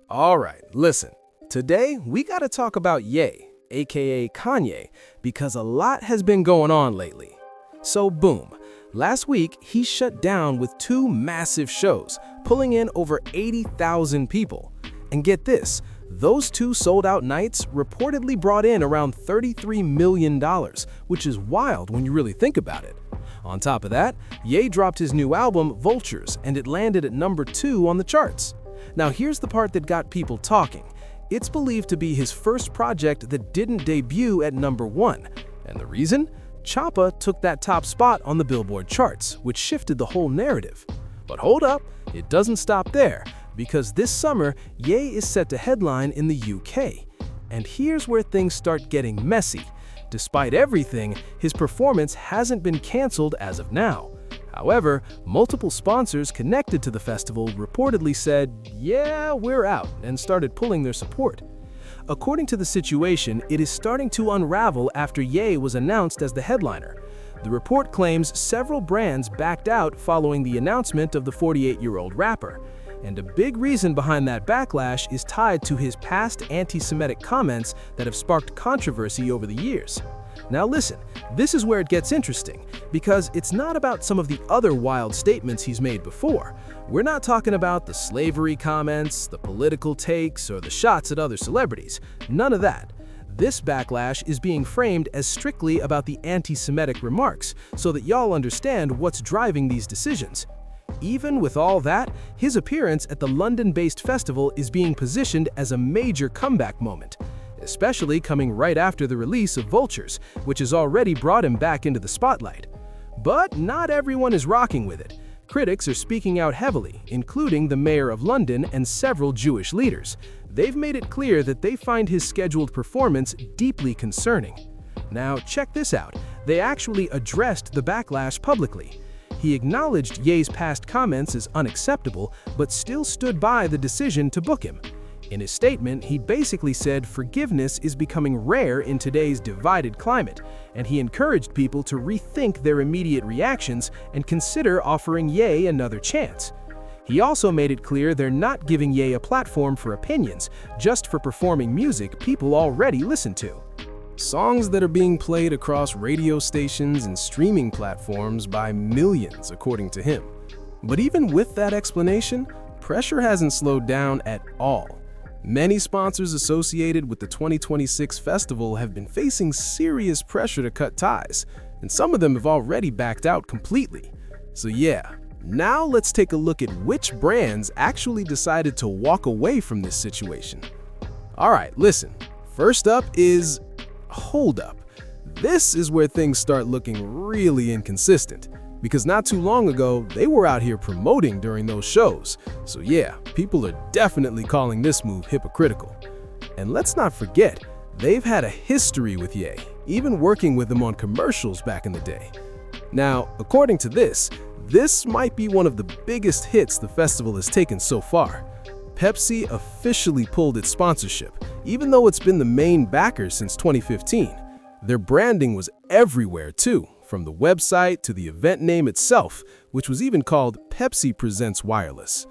All right, listen. Today, we gotta talk about Ye, aka Kanye, because a lot has been going on lately. So boom, last week he shut down with two massive shows, pulling in over 80,000 people. And get this, those two sold-out nights reportedly brought in around $33 million, which is wild when you really think about it. On top of that, Ye dropped his new album, Vultures, and it landed at #2 on the charts. Now here's the part that got people talking. It's believed to be his first project that didn't debut at #1. And the reason? Choppa took that top spot on the Billboard charts, which shifted the whole narrative. But hold up, it doesn't stop there, because this summer, Ye is set to headline in the UK. And here's where things start getting messy. Despite everything, his performance hasn't been canceled as of now. However, multiple sponsors connected to the festival reportedly said, "Yeah, we're out," and started pulling their support. According to the situation, it is starting to unravel after Ye was announced as the headliner. The report claims several brands backed out following the announcement of the 48-year-old rapper. And a big reason behind that backlash is tied to his past anti-Semitic comments that have sparked controversy over the years. Now listen, this is where it gets interesting, because it's not about some of the other wild statements he's made before. We're not talking about the slavery comments, the political takes, or the shots at other celebrities. None of that. This backlash is being framed as strictly about the anti-Semitic remarks, so that y'all understand what's driving these decisions. Even with all that, his appearance at the London-based festival is being positioned as a major comeback moment, especially coming right after the release of Vultures, which has already brought him back into the spotlight. But not everyone is rocking with it. Critics are speaking out heavily, including the mayor of London and several Jewish leaders. They've made it clear that they find his scheduled performance deeply concerning. Now, check this out. They actually addressed the backlash publicly. He acknowledged Ye's past comments as unacceptable, but still stood by the decision to book him. In his statement, he basically said forgiveness is becoming rare in today's divided climate, and he encouraged people to rethink their immediate reactions and consider offering Ye another chance. He also made it clear they're not giving Ye a platform for opinions, just for performing music people already listen to. Songs that are being played across radio stations and streaming platforms by millions, according to him. But even with that explanation, pressure hasn't slowed down at all. Many sponsors associated with the 2026 festival have been facing serious pressure to cut ties, and some of them have already backed out completely. So yeah, now let's take a look at which brands actually decided to walk away from this situation. All right, listen. First up is hold up. This is where things start looking really inconsistent, because not too long ago, they were out here promoting during those shows. So yeah, people are definitely calling this move hypocritical. And let's not forget, they've had a history with Ye, even working with him on commercials back in the day. Now, according to this might be one of the biggest hits the festival has taken so far. Pepsi officially pulled its sponsorship, even though it's been the main backer since 2015. Their branding was everywhere too, from the website to the event name itself, which was even called Pepsi Presents Wireless.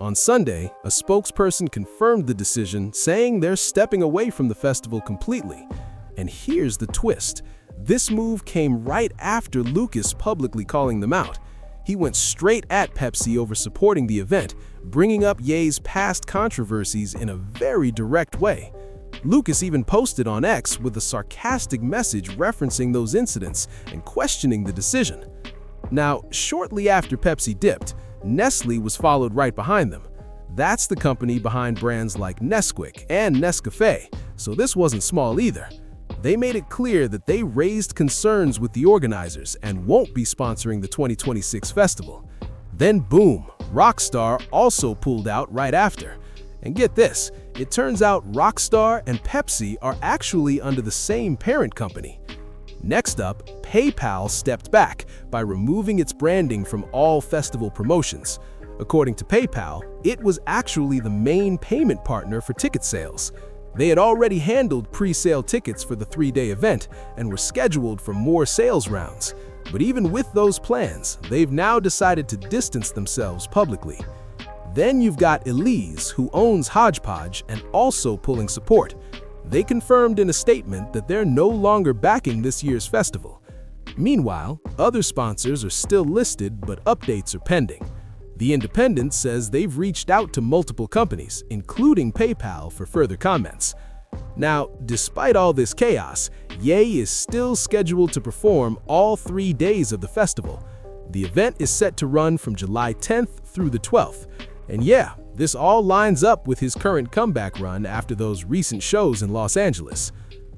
On Sunday, a spokesperson confirmed the decision, saying they're stepping away from the festival completely. And here's the twist. This move came right after Lucas publicly calling them out. He went straight at Pepsi over supporting the event, bringing up Ye's past controversies in a very direct way. Lucas even posted on X with a sarcastic message referencing those incidents and questioning the decision. Now, shortly after Pepsi dipped, Nestle was followed right behind them. That's the company behind brands like Nesquik and Nescafé, so this wasn't small either. They made it clear that they raised concerns with the organizers and won't be sponsoring the 2026 festival. Then boom, Rockstar also pulled out right after. And get this, it turns out Rockstar and Pepsi are actually under the same parent company. Next up, PayPal stepped back by removing its branding from all festival promotions. According to PayPal, it was actually the main payment partner for ticket sales. They had already handled pre-sale tickets for the 3-day event and were scheduled for more sales rounds. But even with those plans, they've now decided to distance themselves publicly. Then you've got Elise, who owns Hodgepodge and also pulling support. They confirmed in a statement that they're no longer backing this year's festival. Meanwhile, other sponsors are still listed, but updates are pending. The Independent says they've reached out to multiple companies, including PayPal, for further comments. Now, despite all this chaos, Ye is still scheduled to perform all 3 days of the festival. The event is set to run from July 10th through the 12th. And yeah, this all lines up with his current comeback run after those recent shows in Los Angeles.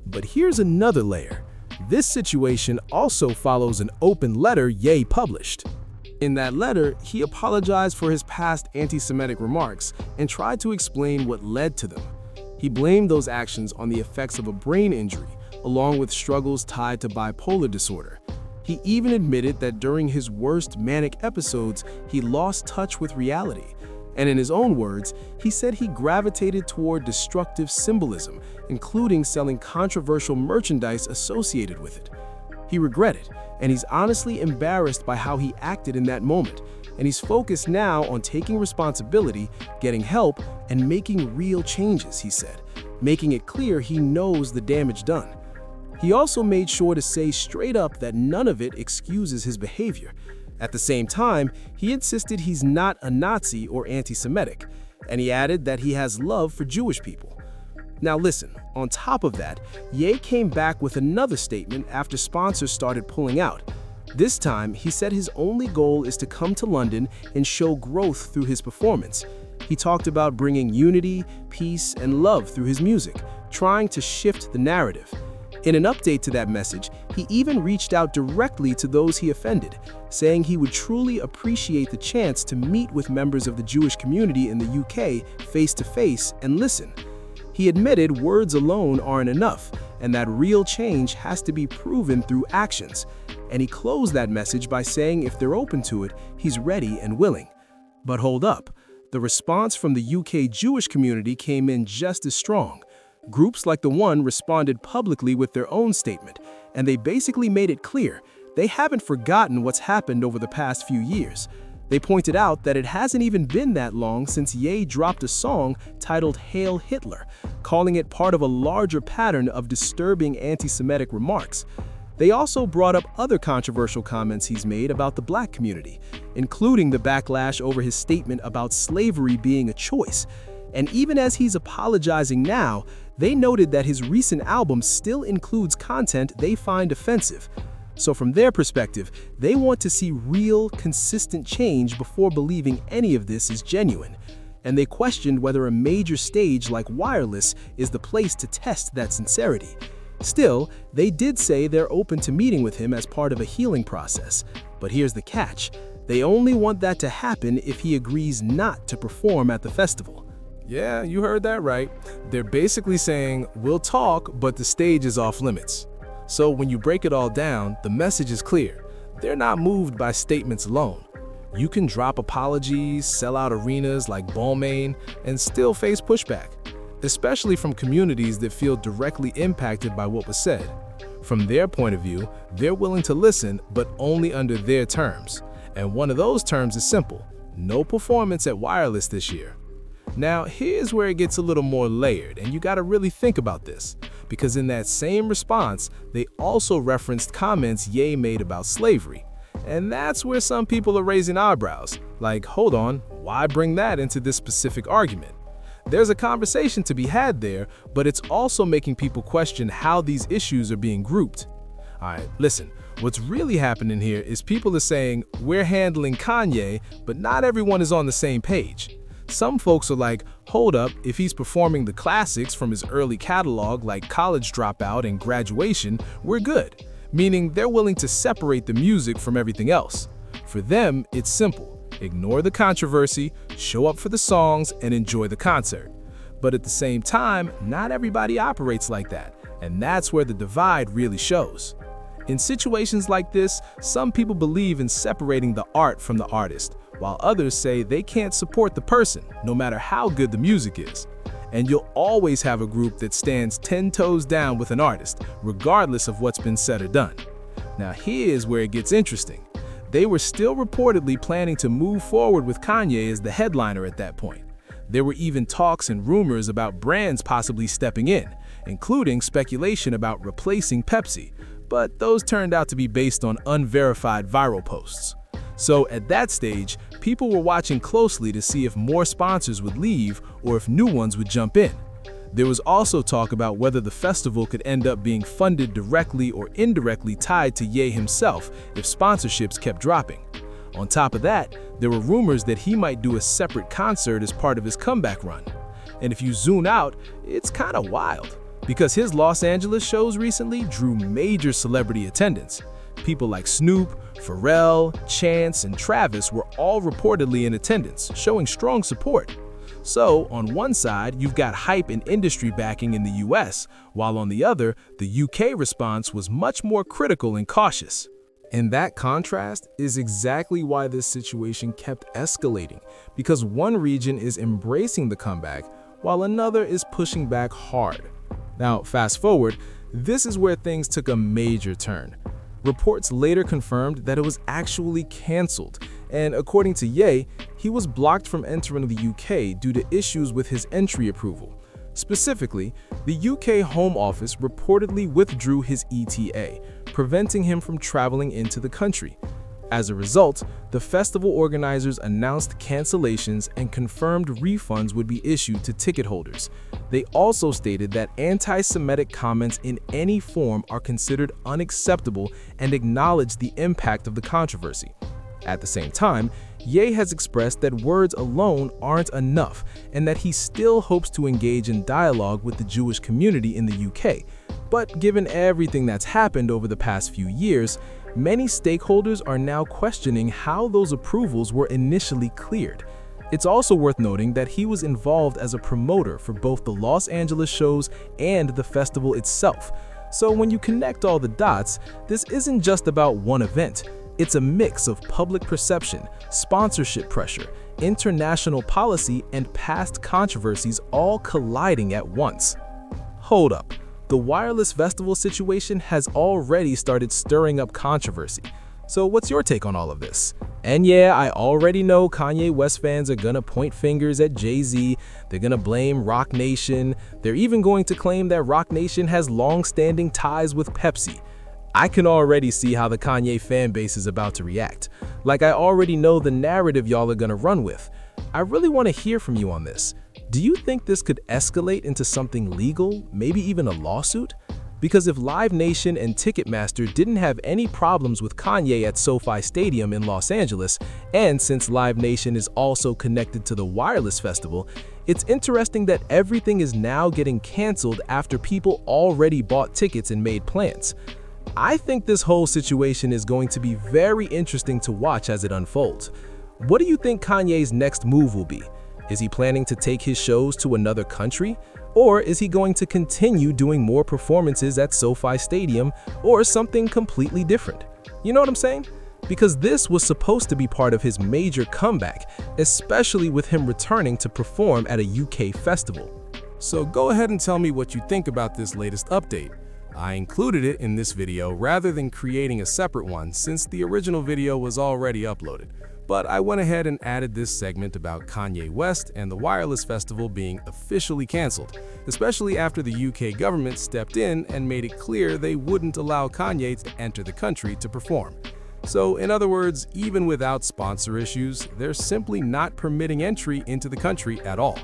But here's another layer. This situation also follows an open letter Ye published. In that letter, he apologized for his past anti-Semitic remarks and tried to explain what led to them. He blamed those actions on the effects of a brain injury, along with struggles tied to bipolar disorder. He even admitted that during his worst manic episodes, he lost touch with reality. And in his own words, he said he gravitated toward destructive symbolism, including selling controversial merchandise associated with it. He regretted, and he's honestly embarrassed by how he acted in that moment, and he's focused now on taking responsibility, getting help, and making real changes, he said, making it clear he knows the damage done. He also made sure to say straight up that none of it excuses his behavior. At the same time, he insisted he's not a Nazi or anti-Semitic, and he added that he has love for Jewish people. Now listen, on top of that, Ye came back with another statement after sponsors started pulling out. This time, he said his only goal is to come to London and show growth through his performance. He talked about bringing unity, peace, and love through his music, trying to shift the narrative. In an update to that message, he even reached out directly to those he offended, saying he would truly appreciate the chance to meet with members of the Jewish community in the UK face-to-face and listen. He admitted words alone aren't enough, and that real change has to be proven through actions. And he closed that message by saying if they're open to it, he's ready and willing. But hold up, the response from the UK Jewish community came in just as strong. Groups like The One responded publicly with their own statement, and they basically made it clear they haven't forgotten what's happened over the past few years. They pointed out that it hasn't even been that long since Ye dropped a song titled Hail Hitler, calling it part of a larger pattern of disturbing anti-Semitic remarks. They also brought up other controversial comments he's made about the black community, including the backlash over his statement about slavery being a choice. And even as he's apologizing now, they noted that his recent album still includes content they find offensive. So from their perspective, they want to see real, consistent change before believing any of this is genuine. And they questioned whether a major stage like Wireless is the place to test that sincerity. Still, they did say they're open to meeting with him as part of a healing process. But here's the catch. They only want that to happen if he agrees not to perform at the festival. Yeah, you heard that right. They're basically saying, we'll talk, but the stage is off limits. So when you break it all down, the message is clear. They're not moved by statements alone. You can drop apologies, sell out arenas like Balmain, and still face pushback, especially from communities that feel directly impacted by what was said. From their point of view, they're willing to listen, but only under their terms. And one of those terms is simple: no performance at Wireless this year. Now, here's where it gets a little more layered, and you gotta really think about this, because in that same response, they also referenced comments Ye made about slavery. And that's where some people are raising eyebrows, like, hold on, why bring that into this specific argument? There's a conversation to be had there, but it's also making people question how these issues are being grouped. Alright, listen, what's really happening here is people are saying, we're handling Kanye, but not everyone is on the same page. Some folks are like, hold up, if he's performing the classics from his early catalog like College Dropout and Graduation, we're good. Meaning they're willing to separate the music from everything else. For them, it's simple. Ignore the controversy, show up for the songs, and enjoy the concert. But at the same time, not everybody operates like that, and that's where the divide really shows. In situations like this, some people believe in separating the art from the artist, while others say they can't support the person, no matter how good the music is. And you'll always have a group that stands 10 toes down with an artist, regardless of what's been said or done. Now here's where it gets interesting. They were still reportedly planning to move forward with Kanye as the headliner at that point. There were even talks and rumors about brands possibly stepping in, including speculation about replacing Pepsi, but those turned out to be based on unverified viral posts. So at that stage, people were watching closely to see if more sponsors would leave or if new ones would jump in. There was also talk about whether the festival could end up being funded directly or indirectly tied to Ye himself if sponsorships kept dropping. On top of that, there were rumors that he might do a separate concert as part of his comeback run. And if you zoom out, it's kind of wild, because his Los Angeles shows recently drew major celebrity attendance. People like Snoop, Pharrell, Chance, and Travis were all reportedly in attendance, showing strong support. So, on one side, you've got hype and industry backing in the US, while on the other, the UK response was much more critical and cautious. And that contrast is exactly why this situation kept escalating, because one region is embracing the comeback, while another is pushing back hard. Now, fast forward, this is where things took a major turn. Reports later confirmed that it was actually canceled, and according to Ye, he was blocked from entering the UK due to issues with his entry approval. Specifically, the UK Home Office reportedly withdrew his ETA, preventing him from traveling into the country. As a result, the festival organizers announced cancellations and confirmed refunds would be issued to ticket holders. They also stated that anti-Semitic comments in any form are considered unacceptable and acknowledged the impact of the controversy. At the same time, Ye has expressed that words alone aren't enough and that he still hopes to engage in dialogue with the Jewish community in the UK. But given everything that's happened over the past few years, many stakeholders are now questioning how those approvals were initially cleared. It's also worth noting that he was involved as a promoter for both the Los Angeles shows and the festival itself. So when you connect all the dots, this isn't just about one event. It's a mix of public perception, sponsorship pressure, international policy, and past controversies all colliding at once. Hold up. The wireless festival situation has already started stirring up controversy. So what's your take on all of this? And yeah, I already know Kanye West fans are gonna point fingers at Jay-Z, they're gonna blame Roc Nation, they're even going to claim that Roc Nation has long-standing ties with Pepsi. I can already see how the Kanye fan base is about to react. Like, I already know the narrative y'all are gonna run with. I really want to hear from you on this. Do you think this could escalate into something legal, maybe even a lawsuit? Because if Live Nation and Ticketmaster didn't have any problems with Kanye at SoFi Stadium in Los Angeles, and since Live Nation is also connected to the wireless festival, it's interesting that everything is now getting canceled after people already bought tickets and made plans. I think this whole situation is going to be very interesting to watch as it unfolds. What do you think Kanye's next move will be? Is he planning to take his shows to another country? Or is he going to continue doing more performances at SoFi Stadium or something completely different? You know what I'm saying? Because this was supposed to be part of his major comeback, especially with him returning to perform at a UK festival. So go ahead and tell me what you think about this latest update. I included it in this video rather than creating a separate one since the original video was already uploaded. But I went ahead and added this segment about Kanye West and the wireless festival being officially canceled, especially after the UK government stepped in and made it clear they wouldn't allow Kanye to enter the country to perform. So in other words, even without sponsor issues, they're simply not permitting entry into the country at all.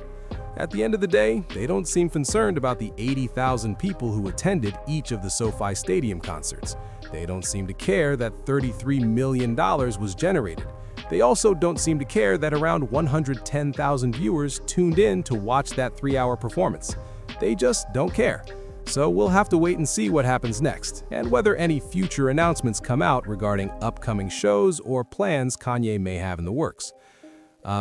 At the end of the day, they don't seem concerned about the 80,000 people who attended each of the SoFi Stadium concerts. They don't seem to care that $33 million was generated. They also don't seem to care that around 110,000 viewers tuned in to watch that 3-hour performance. They just don't care. So we'll have to wait and see what happens next, and whether any future announcements come out regarding upcoming shows or plans Kanye may have in the works.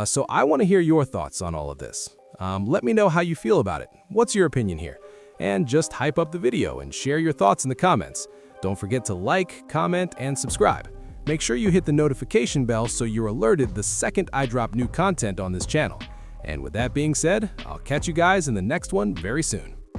So I want to hear your thoughts on all of this. Let me know how you feel about it. What's your opinion here? And just hype up the video and share your thoughts in the comments. Don't forget to like, comment, and subscribe. Make sure you hit the notification bell so you're alerted the second I drop new content on this channel. And with that being said, I'll catch you guys in the next one very soon.